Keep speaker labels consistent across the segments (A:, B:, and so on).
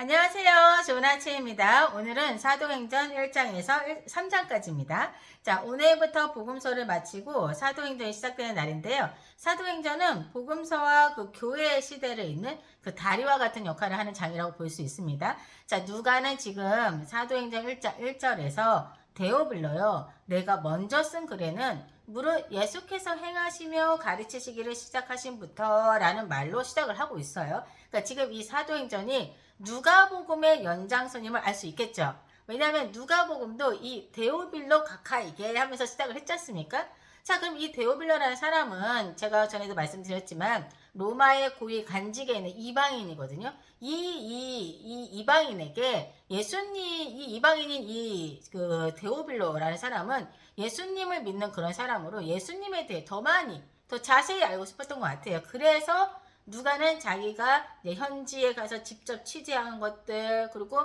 A: 안녕하세요. 좋은 아침입니다. 오늘은 사도행전 1장에서 3장까지입니다. 자, 오늘부터 복음서를 마치고 사도행전이 시작되는 날인데요. 사도행전은 복음서와 그 교회의 시대를 잇는 그 다리와 같은 역할을 하는 장이라고 볼 수 있습니다. 자, 누가는 지금 사도행전 1장 1절에서 데오빌로요. 내가 먼저 쓴 글에는 무릇 예수께서 행하시며 가르치시기를 시작하신부터 라는 말로 시작을 하고 있어요. 그러니까 지금 이 사도행전이 누가복음의 연장선임을 알 수 있겠죠. 왜냐하면 누가복음도 이 데오빌로 가카이게 하면서 시작을 했지 않습니까? 자, 그럼 이 데오빌로라는 사람은 제가 전에도 말씀드렸지만 로마의 고위 간직에 있는 이방인이거든요. 이 이방인에게 이 이방인인 그 데오빌로라는 사람은 예수님을 믿는 그런 사람으로 예수님에 대해 더 많이, 더 자세히 알고 싶었던 것 같아요. 그래서 누가는 자기가 현지에 가서 직접 취재한 것들, 그리고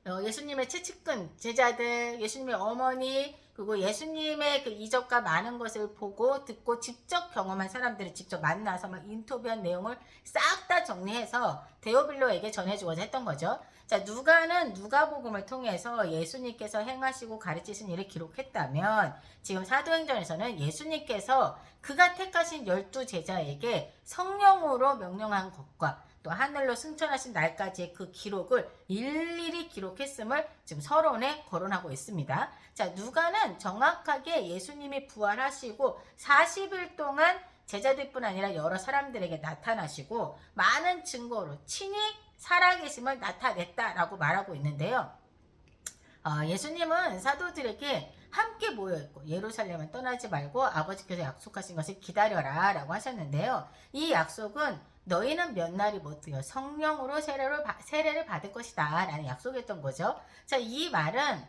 A: 예수님의 최측근 제자들, 예수님의 어머니, 그리고 예수님의 그 이적과 많은 것을 보고 듣고 직접 경험한 사람들을 직접 만나서 막 인터뷰한 내용을 싹 다 정리해서 데오빌로에게 전해주고자 했던 거죠. 자, 누가는 누가복음을 통해서 예수님께서 행하시고 가르치신 일을 기록했다면 지금 사도행전에서는 예수님께서 그가 택하신 12제자에게 성령으로 명령한 것과 또 하늘로 승천하신 날까지의 그 기록을 일일이 기록했음을 지금 서론에 거론하고 있습니다. 자, 누가는 정확하게 예수님이 부활하시고 40일 동안 제자들뿐 아니라 여러 사람들에게 나타나시고 많은 증거로 친히 살아계심을 나타냈다라고 말하고 있는데요. 예수님은 사도들에게 함께 모여있고 예루살렘을 떠나지 말고 아버지께서 약속하신 것을 기다려라 라고 하셨는데요. 이 약속은 너희는 몇 날이 못 되어 성령으로 세례를 받을 것이다 라는 약속이었던 거죠. 자, 이 말은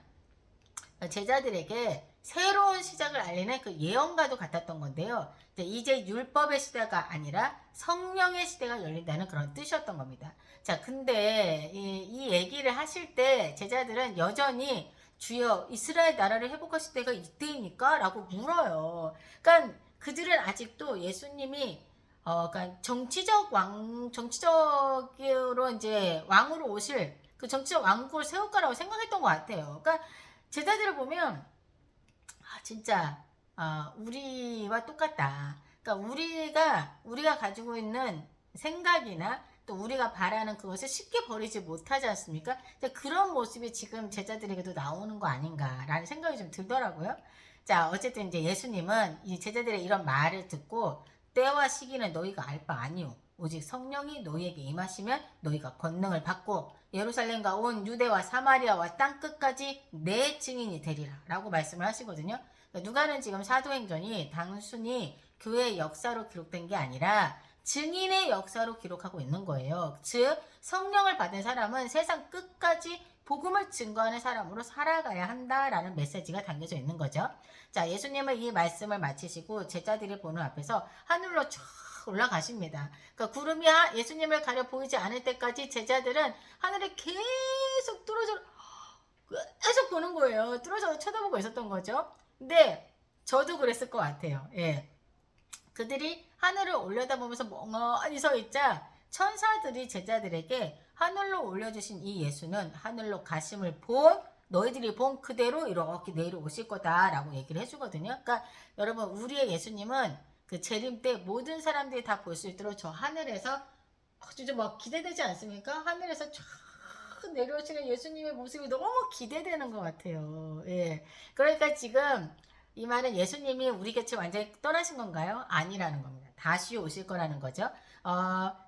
A: 제자들에게 새로운 시작을 알리는 그 예언과도 같았던 건데요. 이제 율법의 시대가 아니라 성령의 시대가 열린다는 그런 뜻이었던 겁니다. 자, 근데 이 얘기를 하실 때 제자들은 여전히 주여 이스라엘 나라를 회복하실 때가 이때이니까? 라고 물어요. 그러니까 그들은 아직도 예수님이 그러니까 정치적으로 이제 왕으로 오실 그 정치적 왕국을 세울 거라고 생각했던 것 같아요. 그러니까 제자들을 보면 진짜 우리와 똑같다. 그러니까 우리가 가지고 있는 생각이나 또 우리가 바라는 그것을 쉽게 버리지 못하지 않습니까? 그런 모습이 지금 제자들에게도 나오는 거 아닌가라는 생각이 좀 들더라고요. 자, 어쨌든 이제 예수님은 이 제자들의 이런 말을 듣고 때와 시기는 너희가 알 바 아니오. 오직 성령이 너희에게 임하시면 너희가 권능을 받고 예루살렘과 온 유대와 사마리아와 땅끝까지 내 증인이 되리라 라고 말씀을 하시거든요. 누가는 지금 사도행전이 단순히 교회의 역사로 기록된 게 아니라 증인의 역사로 기록하고 있는 거예요. 즉 성령을 받은 사람은 세상 끝까지 복음을 증거하는 사람으로 살아가야 한다라는 메시지가 담겨져 있는 거죠. 자, 예수님은 이 말씀을 마치시고 제자들이 보는 앞에서 하늘로 쫙 올라가십니다. 그러니까 구름이 예수님을 가려 보이지 않을 때까지 제자들은 하늘에 계속 계속 보는 거예요. 뚫어져 쳐다보고 있었던 거죠. 근데 저도 그랬을 것 같아요. 예. 그들이 하늘을 올려다보면서 멍하니 서 있자 천사들이 제자들에게 하늘로 올려주신 이 예수는 하늘로 가심을 너희들이 본 그대로 이렇게 내려오실 거다라고 얘기를 해주거든요. 그러니까 여러분 우리의 예수님은 그 재림 때 모든 사람들이 다 볼 수 있도록 저 하늘에서 진짜 막 기대되지 않습니까? 하늘에서 쫙 내려오시는 예수님의 모습이 너무 기대되는 것 같아요. 예. 그러니까 지금 이 말은 예수님이 우리 곁에 완전히 떠나신 건가요? 아니라는 겁니다. 다시 오실 거라는 거죠.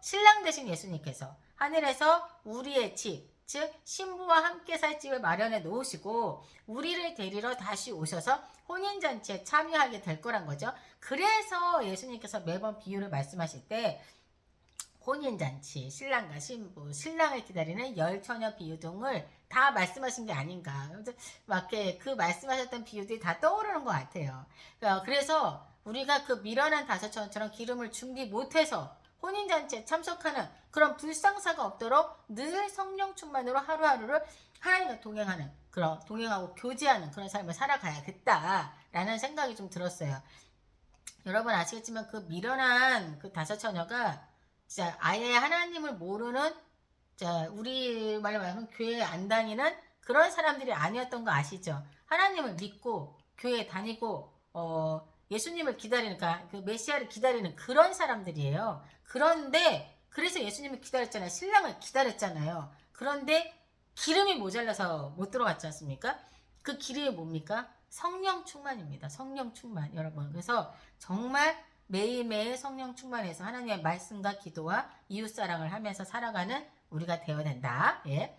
A: 신랑 되신 예수님께서 하늘에서 우리의 집, 즉 신부와 함께 살 집을 마련해 놓으시고 우리를 데리러 다시 오셔서 혼인잔치에 참여하게 될 거란 거죠. 그래서 예수님께서 매번 비유를 말씀하실 때 혼인잔치, 신랑과 신부, 신랑을 기다리는 열처녀 비유 등을 다 말씀하신 게 아닌가. 막 그 말씀하셨던 비유들이 다 떠오르는 것 같아요. 그래서 우리가 그 미련한 다섯처녀처럼 기름을 준비 못해서 혼인잔치에 참석하는 그런 불상사가 없도록 늘 성령 충만으로 하루하루를 하나님과 동행하고 교제하는 그런 삶을 살아가야겠다라는 생각이 좀 들었어요. 여러분 아시겠지만 그 미련한 그 다섯처녀가 진짜 아예 하나님을 모르는 자, 우리 말로 말하면 교회 안 다니는 그런 사람들이 아니었던 거 아시죠? 하나님을 믿고 교회 다니고 예수님을 기다리니까 그 메시아를 기다리는 그런 사람들이에요. 그런데 그래서 예수님을 기다렸잖아요. 신랑을 기다렸잖아요. 그런데 기름이 모자라서 못 들어갔지 않습니까? 그 기름이 뭡니까? 성령 충만입니다. 성령 충만 여러분. 그래서 정말 매일매일 성령 충만해서 하나님의 말씀과 기도와 이웃사랑을 하면서 살아가는 우리가 되어야 된다. 예.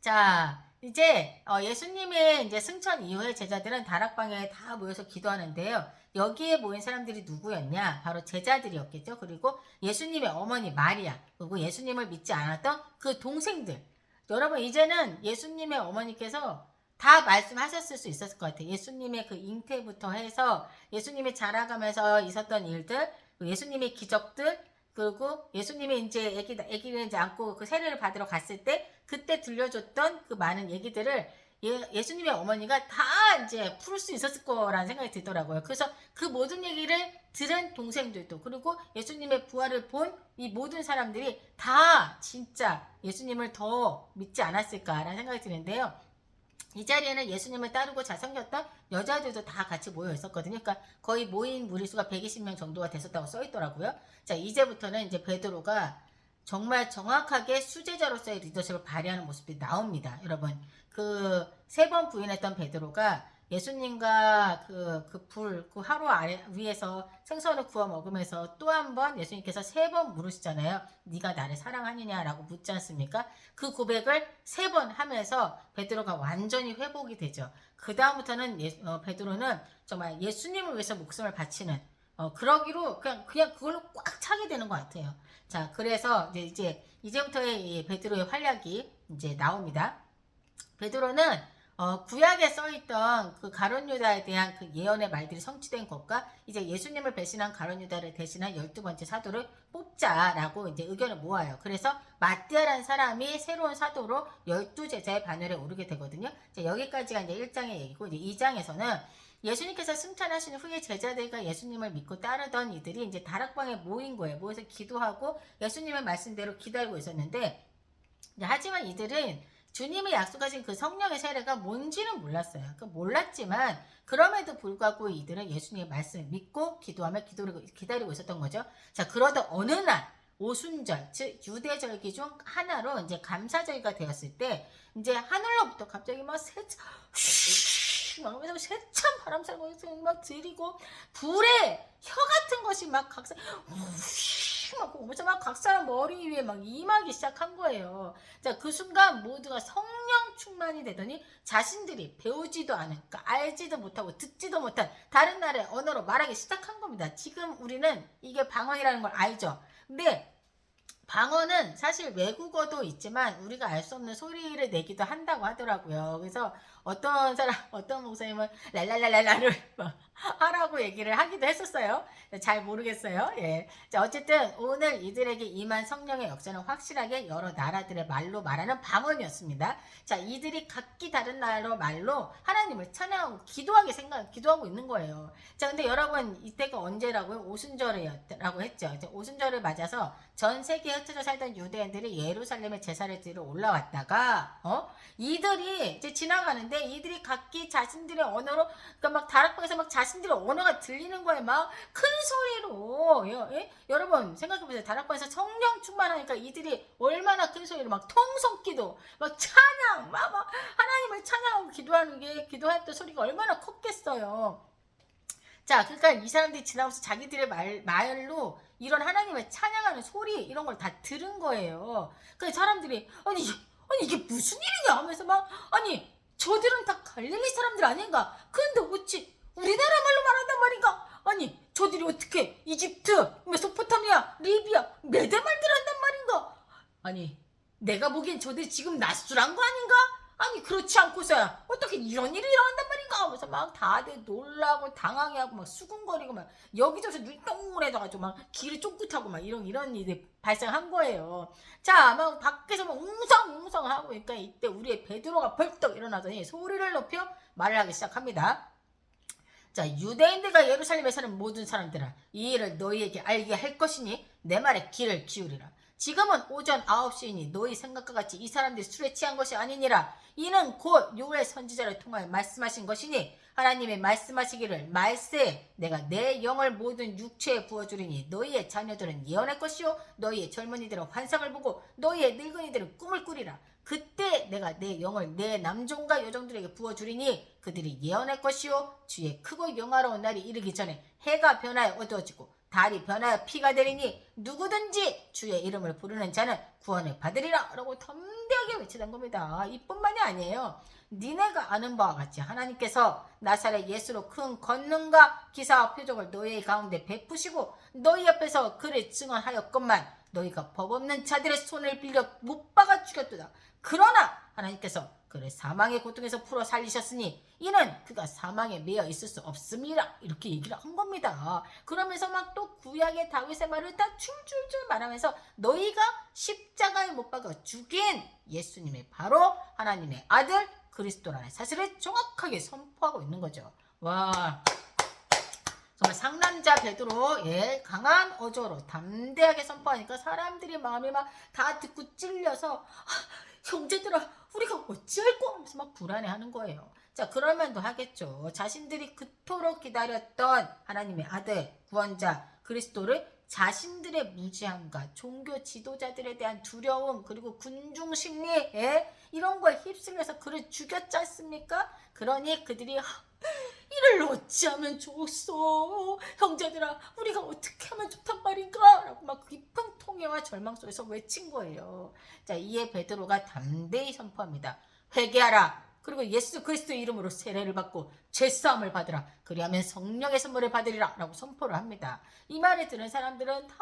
A: 자, 이제 예수님의 이제 승천 이후에 제자들은 다락방에 다 모여서 기도하는데요. 여기에 모인 사람들이 누구였냐? 바로 제자들이었겠죠. 그리고 예수님의 어머니 마리아, 그리고 예수님을 믿지 않았던 그 동생들. 여러분, 이제는 예수님의 어머니께서 다 말씀하셨을 수 있었을 것 같아요. 예수님의 그 잉태부터 해서 예수님이 자라가면서 있었던 일들, 예수님의 기적들, 그리고 예수님이 이제 애기를 이제 안고 그 세례를 받으러 갔을 때 그때 들려줬던 그 많은 얘기들을 예수님의 어머니가 다 이제 풀 수 있었을 거라는 생각이 들더라고요. 그래서 그 모든 얘기를 들은 동생들도 그리고 예수님의 부활을 본 이 모든 사람들이 다 진짜 예수님을 더 믿지 않았을까라는 생각이 드는데요. 이 자리에는 예수님을 따르고 잘생겼던 여자들도 다 같이 모여 있었거든요. 그러니까 거의 모인 무리수가 120명 정도가 됐었다고 써 있더라고요. 자, 이제부터는 이제 베드로가 정말 정확하게 수제자로서의 리더십을 발휘하는 모습이 나옵니다. 여러분, 그 세 번 부인했던 베드로가 예수님과 그 화로 아래 위에서 생선을 구워 먹으면서 또 한 번 예수님께서 세 번 물으시잖아요. 네가 나를 사랑하느냐라고 묻지 않습니까? 그 고백을 세 번 하면서 베드로가 완전히 회복이 되죠. 그 다음부터는 베드로는 정말 예수님을 위해서 목숨을 바치는 그러기로 그냥 그걸로 꽉 차게 되는 것 같아요. 자, 그래서 이제부터의 베드로의 활약이 이제 나옵니다. 베드로는 구약에 써있던 그 가룟 유다에 대한 그 예언의 말들이 성취된 것과 이제 예수님을 배신한 가룟 유다를 대신한 12번째 사도를 뽑자라고 이제 의견을 모아요. 그래서 마띠아라는 사람이 새로운 사도로 12제자의 반열에 오르게 되거든요. 자, 여기까지가 이제 1장의 얘기고 이제 2장에서는 예수님께서 승천하신 후에 제자들과 예수님을 믿고 따르던 이들이 이제 다락방에 모인 거예요. 모여서 기도하고 예수님의 말씀대로 기다리고 있었는데 하지만 이들은 주님이 약속하신 그 성령의 세례가 뭔지는 몰랐어요. 몰랐지만 그럼에도 불구하고 이들은 예수님의 말씀을 믿고 기도하며 기다리고 있었던 거죠. 자, 그러던 어느 날 오순절, 즉 유대절기 중 하나로 이제 감사절기가 되었을 때 이제 하늘로부터 갑자기 막 세찬 바람 막 들이고 불에 혀 같은 것이 막 각 사람 머리 위에 막 임하기 시작한 거예요. 자, 그 순간 모두가 성령 충만이 되더니 자신들이 배우지도 않은, 그러니까 알지도 못하고 듣지도 못한 다른 나라의 언어로 말하기 시작한 겁니다. 지금 우리는 이게 방언이라는 걸 알죠. 근데 방언은 사실 외국어도 있지만 우리가 알 수 없는 소리를 내기도 한다고 하더라고요. 그래서 어떤 목사님은 랄랄랄랄라를 하라고 얘기를 하기도 했었어요. 잘 모르겠어요. 예. 자, 어쨌든 오늘 이들에게 임한 성령의 역사는 확실하게 여러 나라들의 말로 말하는 방언이었습니다. 자, 이들이 각기 다른 나라로 말로 하나님을 찬양하고 기도하고 있는 거예요. 자, 근데 여러분 이때가 언제라고요? 오순절이라고 했죠. 이제 오순절을 맞아서 전 세계에 흩어져 살던 유대인들이 예루살렘에 제사를 드리러 올라왔다가 이들이 이제 지나가는데 이들이 각기 자신들의 언어로 그러니까 막 다락방에서 막 자신들의 언어가 들리는 거예요. 막 큰 소리로 여러분 생각해보세요. 다락방에서 성령 충만하니까 이들이 얼마나 큰 소리로 막 통성기도 막 찬양 막 하나님을 찬양하고 기도했던 소리가 얼마나 컸겠어요. 자, 그러니까 이 사람들이 지나면서 자기들의 말로 이런 하나님을 찬양하는 소리 이런 걸 다 들은 거예요. 그 사람들이 아니 이게 무슨 일이냐 하면서 막 아니 저들은 다 갈릴리 사람들 아닌가? 근데 어찌 우리나라 말로 말한단 말인가? 아니 저들이 어떻게 이집트, 메소포타미아, 리비아, 메대말들 한단 말인가? 아니 내가 보기엔 저들이 지금 낯설한 거 아닌가? 아니 그렇지 않고서야 어떻게 이런 일이 일어난단 말인가 하면서 막 다들 놀라고 당황해하고 막 수군거리고 막 여기저기서 눈이 동그래져가지고 막 길이 쫑긋하고 막 이런 일이 발생한 거예요. 자, 막 밖에서 막 웅성웅성 하고 그러니까 이때 우리의 베드로가 벌떡 일어나더니 소리를 높여 말을 하기 시작합니다. 자, 유대인들과 예루살렘에 사는 모든 사람들아, 이 일을 너희에게 알게 할 것이니 내 말에 귀를 기울이라. 지금은 오전 9시이니 너희 생각과 같이 이 사람들이 술에 취한 것이 아니니라. 이는 곧 요엘 선지자를 통하여 말씀하신 것이니 하나님의 말씀하시기를 말세 내가 내 영을 모든 육체에 부어주리니 너희의 자녀들은 예언할 것이요 너희의 젊은이들은 환상을 보고 너희의 늙은이들은 꿈을 꾸리라. 그때 내가 내 영을 내 남종과 여종들에게 부어주리니 그들이 예언할 것이요 주의 크고 영화로운 날이 이르기 전에 해가 변하여 어두워지고 달이 변하여 피가 되리니 누구든지 주의 이름을 부르는 자는 구원을 받으리라 라고 담대하게 외치던 겁니다. 이뿐만이 아니에요. 니네가 아는 바와 같이 하나님께서 나사렛 예수로 큰 권능과 기사와 표적을 너희 가운데 베푸시고 너희 앞에서 그를 증언하였건만 너희가 법 없는 자들의 손을 빌려 못 박아 죽였도다. 그러나 하나님께서 그를 사망의 고통에서 풀어 살리셨으니 이는 그가 사망에 매여 있을 수 없음이라 이렇게 얘기를 한 겁니다. 그러면서 막 또 구약의 다윗의 말을 다 줄줄줄 말하면서 너희가 십자가에 못 박아 죽인 예수님이 바로 하나님의 아들 그리스도라는 사실을 정확하게 선포하고 있는 거죠. 와, 정말 상남자 베드로 강한 어조로 담대하게 선포하니까 사람들이 마음이 막 다 듣고 찔려서 형제들아 우리가 어찌할꼬 하면서 막 불안해하는 거예요. 자, 그럴만도 하겠죠. 자신들이 그토록 기다렸던 하나님의 아들 구원자 그리스도를 자신들의 무지함과 종교 지도자들에 대한 두려움 그리고 군중심리 이런 거에 휩쓸려서 그를 죽였지 않습니까? 그러니 그들이 이를 어찌하면 좋소 형제들아 우리가 어떻게 하면 좋단 말인가 라고 막 깊은 통회와 절망 속에서 외친 거예요. 자, 이에 베드로가 담대히 선포합니다. 회개하라. 그리고 예수 그리스도의 이름으로 세례를 받고 죄사함을 받으라. 그리하면 성령의 선물을 받으리라 라고 선포를 합니다. 이 말을 들은 사람들은 다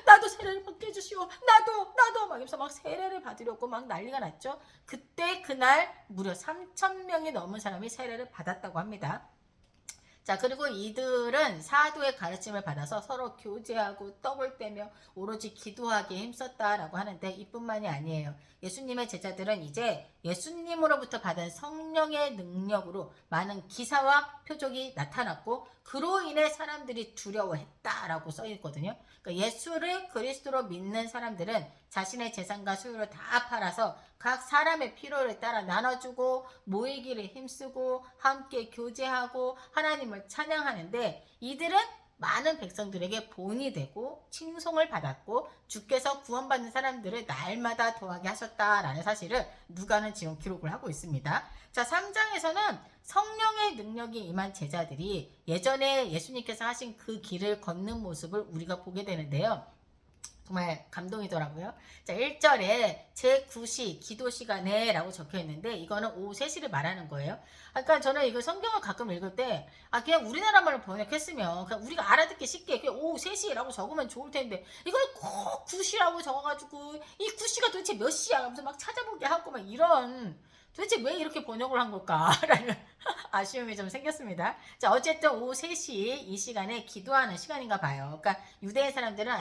A: 나도 세례를 받게 해주시오. 나도 막 이러면서 막 세례를 받으려고 막 난리가 났죠. 그때 그날 무려 3,000명이 넘은 사람이 세례를 받았다고 합니다. 자, 그리고 이들은 사도의 가르침을 받아서 서로 교제하고 떡을 떼며 오로지 기도하기에 힘썼다라고 하는데 이뿐만이 아니에요. 예수님의 제자들은 이제 예수님으로부터 받은 성령의 능력으로 많은 기사와 표적이 나타났고 그로 인해 사람들이 두려워했다라고 써있거든요. 그러니까 예수를 그리스도로 믿는 사람들은 자신의 재산과 소유를 다 팔아서 각 사람의 필요를 따라 나눠주고 모이기를 힘쓰고 함께 교제하고 하나님을 찬양하는데 이들은 많은 백성들에게 본이 되고 칭송을 받았고 주께서 구원받는 사람들을 날마다 더하게 하셨다라는 사실을 누가는 지금 기록을 하고 있습니다. 자, 3장에서는 성령의 능력이 임한 제자들이 예전에 예수님께서 하신 그 길을 걷는 모습을 우리가 보게 되는데요. 정말 감동이더라고요. 자, 1절에 제9시 기도 시간에 라고 적혀 있는데 이거는 오후 3시를 말하는 거예요. 그러니까 저는 이거 성경을 가끔 읽을 때 그냥 우리나라 말로 번역했으면 그냥 우리가 알아듣기 쉽게 그냥 오후 3시라고 적으면 좋을 텐데 이걸 꼭 9시라고 적어가지고 이 9시가 도대체 몇 시야? 하면서 막 찾아보게 하고 막 이런 도대체 왜 이렇게 번역을 한 걸까라는 아쉬움이 좀 생겼습니다. 자, 어쨌든 오후 3시 이 시간에 기도하는 시간인가 봐요. 그러니까 유대인 사람들은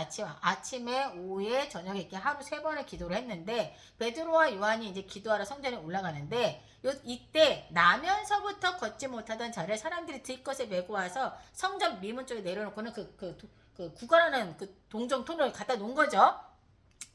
A: 아침에 오후에 저녁에 이렇게 하루 3번을 기도를 했는데 베드로와 요한이 이제 기도하러 성전에 올라가는데 이때 나면서부터 걷지 못하던 자를 사람들이 들것에 메고 와서 성전 미문 쪽에 내려놓고는 그 구걸하는 그 동정 통로를 갖다 놓은 거죠.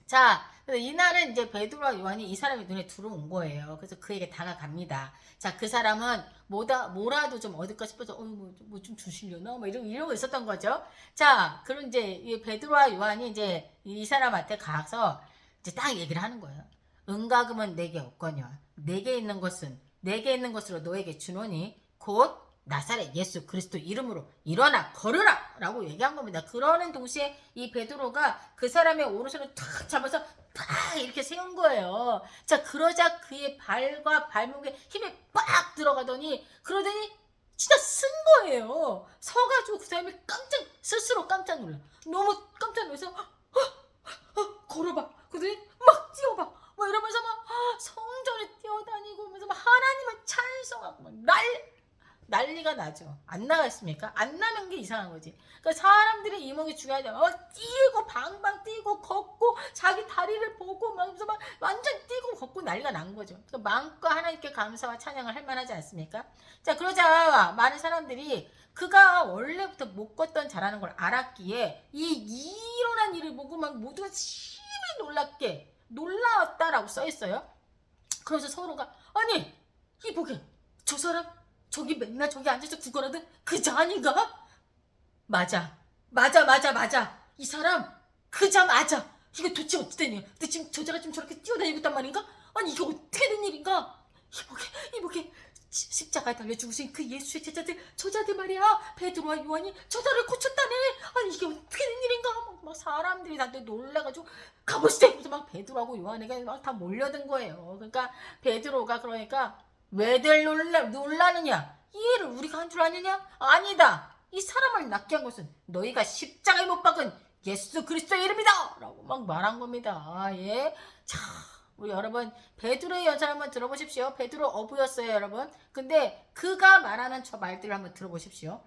A: 자, 이날은 이제 베드로와 요한이 이 사람의 눈에 들어온 거예요. 그래서 그에게 다가갑니다. 자, 그 사람은 뭐라도 좀 얻을까 싶어서 뭐 좀 주시려나? 뭐 이러고 있었던 거죠. 자, 그럼 이제 베드로와 요한이 이제 이 사람한테 가서 이제 딱 얘기를 하는 거예요. 은과금은 내게 없거니와 내게 있는 것으로 너에게 주노니 곧 나사렛 예수 그리스도 이름으로 일어나 걸으라 라고 얘기한 겁니다. 그러는 동시에 이 베드로가 그 사람의 오른손을 탁 잡아서 탁 이렇게 세운 거예요. 자, 그러자 그의 발과 발목에 힘이 빡 들어가더니 그러더니 진짜 쓴 거예요. 서가지고 그 사람이 스스로 깜짝 놀라. 너무 깜짝 놀라서 걸어봐. 그러더니 막 뛰어봐. 뭐 이러면서 막 성전에 뛰어다니고 하면서 막 하나님을 찬송하고 막 난리가 나죠. 안 나갔습니까? 안 나는 게 이상한 거지. 그러니까 사람들의 이목이 중요하지 않아. 뛰고 방방 뛰고 걷고 자기 다리를 보고 막 완전 뛰고 걷고 난리가 난 거죠. 그러니까 마음껏 하나님께 감사와 찬양을 할 만하지 않습니까? 자, 그러자 많은 사람들이 그가 원래부터 못 걷던 자라는 걸 알았기에 이 일어난 일을 보고 막 모두가 심히 놀랍게 놀라웠다라고 써 있어요. 그래서 서로가 아니 이보게 저 사람 저기 맨날 저기 앉아서 구걸하던 그 자 아닌가? 맞아. 이 사람 그 자 맞아. 이거 도대체 어떻게 된 일이야? 근데 지금 저자가 좀 저렇게 뛰어다니고 있단 말인가? 아니 이게 어떻게 된 일인가? 이보게 십자가에 달려 죽으신 그 예수의 제자들 저자들 말이야. 베드로와 요한이 저자를 고쳤다네. 아니 이게 어떻게 된 일인가? 막 사람들이 다들 놀라가지고 가보시죠. 그래서 막 베드로하고 요한에게 막 다 몰려든 거예요. 그러니까 베드로가 그러니까 왜들 놀라느냐? 이 일을 우리가 한 줄 아느냐? 아니다. 이 사람을 낫게 한 것은 너희가 십자가에 못 박은 예수 그리스도의 이름이다! 라고 막 말한 겁니다. 예. 자, 우리 여러분, 베드로의 여자 한번 들어보십시오. 베드로 어부였어요, 여러분. 근데 그가 말하는 저 말들을 한번 들어보십시오.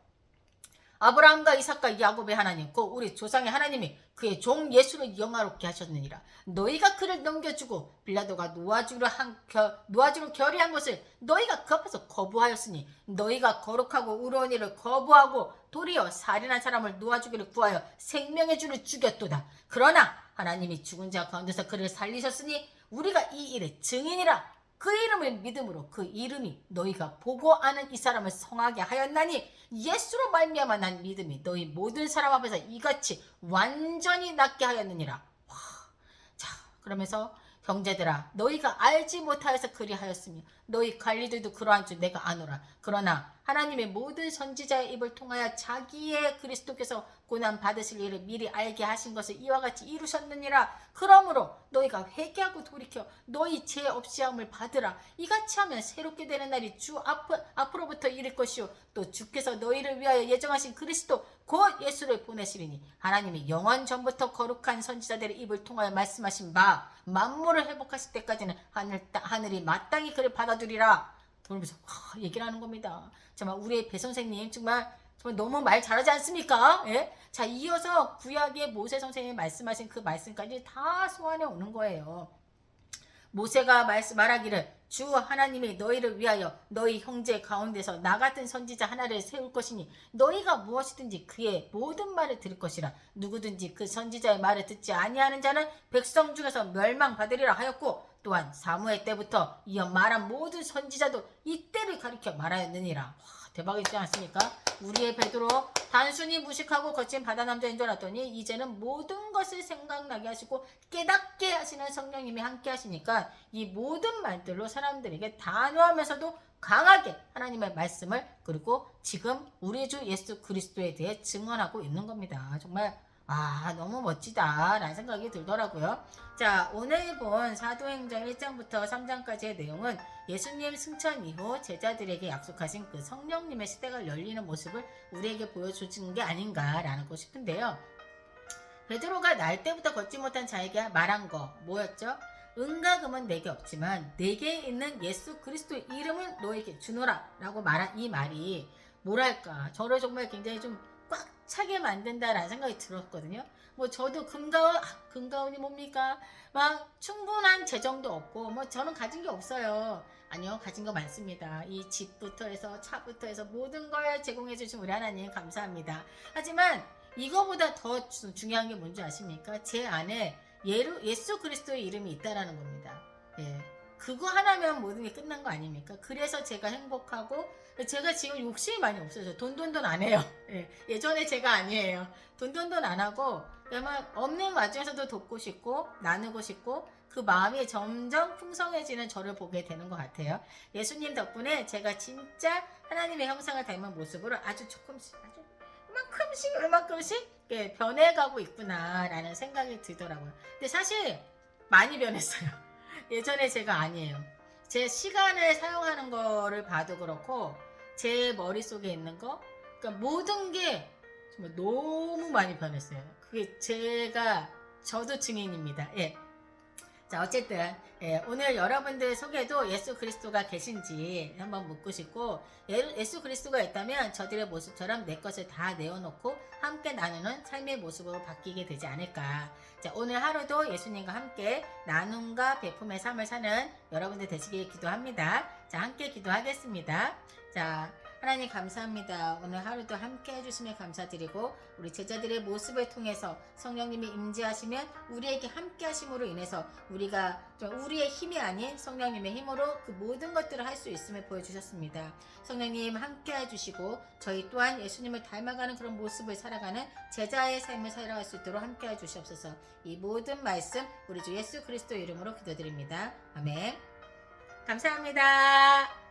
A: 아브라함과 이삭과 야곱의 하나님, 곧 우리 조상의 하나님이 그의 종 예수를 영화롭게 하셨느니라. 너희가 그를 넘겨주고 빌라도가 놓아주기로 결의한 것을 너희가 그 앞에서 거부하였으니 너희가 거룩하고 의로운 일을 거부하고 도리어 살인한 사람을 놓아주기를 구하여 생명의 주를 죽였도다. 그러나 하나님이 죽은 자 가운데서 그를 살리셨으니 우리가 이 일의 증인이라. 그 이름을 믿음으로 그 이름이 너희가 보고 아는 이 사람을 성하게 하였나니 예수로 말미암아 난 믿음이 너희 모든 사람 앞에서 이같이 완전히 낫게 하였느니라. 와, 자, 그러면서 형제들아 너희가 알지 못하여서 그리하였으며 너희 관리들도 그러한 줄 내가 아노라. 그러나 하나님의 모든 선지자의 입을 통하여 자기의 그리스도께서 고난 받으실 일을 미리 알게 하신 것을 이와 같이 이루셨느니라. 그러므로 너희가 회개하고 돌이켜 너희 죄 없이 함을 받으라. 이같이 하면 새롭게 되는 날이 주 앞으로부터 이를 것이요 또 주께서 너희를 위하여 예정하신 그리스도 곧 예수를 보내시리니 하나님이 영원 전부터 거룩한 선지자들의 입을 통하여 말씀하신 바 만물을 회복하실 때까지는 하늘이 마땅히 그를 받아두리라. 그러면서 얘기를 하는 겁니다. 정말 우리의 배 선생님 정말 너무 말 잘하지 않습니까? 예? 자, 이어서 구약의 모세 선생님이 말씀하신 그 말씀까지 다 소환해 오는 거예요. 모세가 말하기를 주 하나님이 너희를 위하여 너희 형제 가운데서 나 같은 선지자 하나를 세울 것이니 너희가 무엇이든지 그의 모든 말을 들을 것이라. 누구든지 그 선지자의 말을 듣지 아니하는 자는 백성 중에서 멸망받으리라 하였고 또한 사무엘 때부터 이어 말한 모든 선지자도 이때를 가리켜 말하였느니라. 와, 대박이지 않습니까? 우리의 베드로 단순히 무식하고 거친 바다 남자인 줄 알았더니 이제는 모든 것을 생각나게 하시고 깨닫게 하시는 성령님이 함께 하시니까 이 모든 말들로 사람들에게 단호하면서도 강하게 하나님의 말씀을 그리고 지금 우리 주 예수 그리스도에 대해 증언하고 있는 겁니다. 정말 너무 멋지다 라는 생각이 들더라고요. 자, 오늘 본 사도행전 1장부터 3장까지의 내용은 예수님 승천 이후 제자들에게 약속하신 그 성령님의 시대가 열리는 모습을 우리에게 보여주는 게 아닌가라고 싶은데요. 베드로가 날 때부터 걷지 못한 자에게 말한 거 뭐였죠? 은과 금은 내게 없지만 내게 있는 예수 그리스도의 이름을 너에게 주노라 라고 말한 이 말이 뭐랄까 저를 정말 굉장히 좀 꽉 차게 만든다라는 생각이 들었거든요. 뭐 저도 금가운이 뭡니까? 막 충분한 재정도 없고 뭐 저는 가진 게 없어요. 아니요, 가진 거 많습니다. 이 집부터 해서 차부터 해서 모든 걸 제공해 주신 우리 하나님 감사합니다. 하지만 이거보다 더 중요한 게 뭔지 아십니까? 제 안에 예수 그리스도의 이름이 있다라는 겁니다. 예. 그거 하나면 모든 게 끝난 거 아닙니까? 그래서 제가 행복하고 제가 지금 욕심이 많이 없어요. 돈 안 해요. 예. 예전에 제가 아니에요. 돈 안 하고 그냥 없는 와중에서도 돕고 싶고 나누고 싶고 그 마음이 점점 풍성해지는 저를 보게 되는 것 같아요. 예수님 덕분에 제가 진짜 하나님의 형상을 닮은 모습으로 아주 조금씩 얼마큼씩 변해가고 있구나라는 생각이 들더라고요. 근데 사실 많이 변했어요. 예전에 제가 아니에요. 제 시간을 사용하는 거를 봐도 그렇고 제 머릿속에 있는 거 그러니까 모든 게 정말 너무 많이 변했어요. 그게 저도 증인입니다. 예. 자, 어쨌든 오늘 여러분들 속에도 예수 그리스도가 계신지 한번 묻고 싶고 예수 그리스도가 있다면 저들의 모습처럼 내 것을 다 내어놓고 함께 나누는 삶의 모습으로 바뀌게 되지 않을까. 자, 오늘 하루도 예수님과 함께 나눔과 베품의 삶을 사는 여러분들 되시길 기도합니다. 자, 함께 기도하겠습니다. 자, 하나님 감사합니다. 오늘 하루도 함께 해주심에 감사드리고 우리 제자들의 모습을 통해서 성령님이 임재하시면 우리에게 함께 하심으로 인해서 우리가 우리의 힘이 아닌 성령님의 힘으로 그 모든 것들을 할 수 있음을 보여주셨습니다. 성령님 함께 해주시고 저희 또한 예수님을 닮아가는 그런 모습을 살아가는 제자의 삶을 살아갈 수 있도록 함께 해주시옵소서. 이 모든 말씀 우리 주 예수 그리스도 이름으로 기도드립니다. 아멘. 감사합니다.